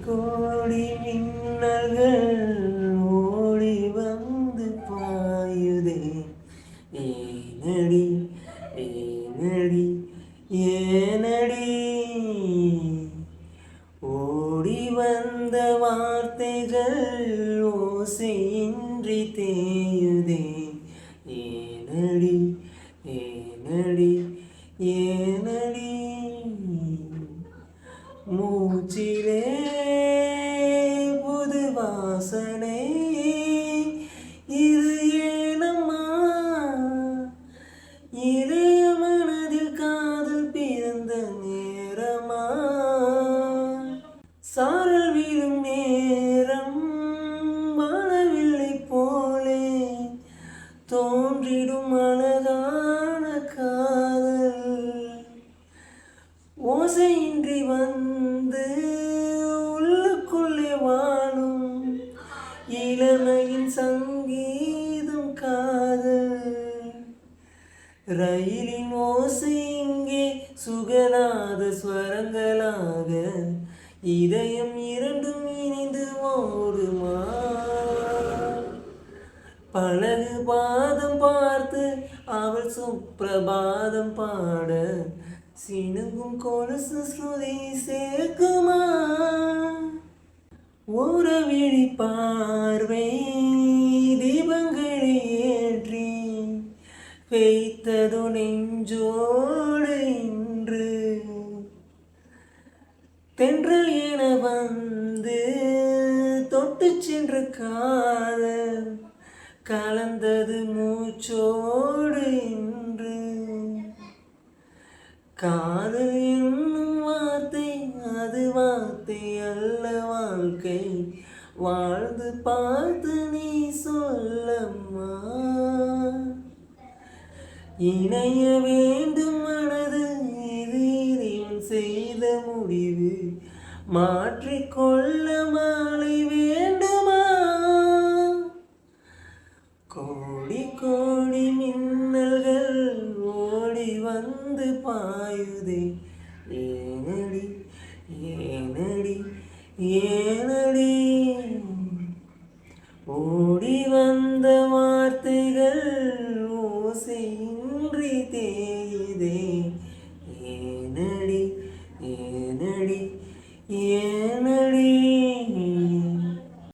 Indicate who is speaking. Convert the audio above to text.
Speaker 1: கோடி மின்னல்கள் ஓடி வந்து பாயுதே. ஏனடி ஏனடி ஏனடி ஓடி வந்த வார்த்தைகள் ஓசையின்றி தேயுதே. ஏனடி ஏனடி ஏனடி மூச்சிலே புது வாசனை இது ஏனம்மா, இளைய மனதில் காதல் பிறந்த நேரமா, சாரல் வீழும் நேரம் வாழவில்லை போலே தோன்றிடும் அழகான காதல் ஓசையின்றி வந்து உள்ளுக்குள்ளே வாழும் இளமையின் சங்கீதம் காதல். ரயிலின் ஓசை இங்கே சுகநாத ஸ்வரங்களாக இதயம் இரண்டும் இணைந்து ஓடுமா. பழகு பாதம் பார்த்து அவள் சுப்பிரபாதம் பாட சினுங்கும் கொலுசு ஸ்ருதி சேர்க்குமா. உறவிழி பார்வை தீபங்களை ஏற்றி வைத்தது நெஞ்சோடு இன்று தென்றல் என வந்து தொட்டு சென்று காதல் கலந்தது மூச்சோடு இன்று. காதல் என்னும் வார்த்தை அது வார்த்தை அல்ல வாழ்க்கை, வாழ்ந்து பார்த்து நீ சொல்லம்மா. இணைய வேண்டும் மனது இது இறைவன் செய்த முடிவு, மாற்றிக்கொள்ள மாலை வேண்டுமா. கோடி கோடி மின்னல்கள் ஓடி வந்து பாயுதே. ஏனடி ஏனடி ஏனடி ஓடி வந்த வார்த்தை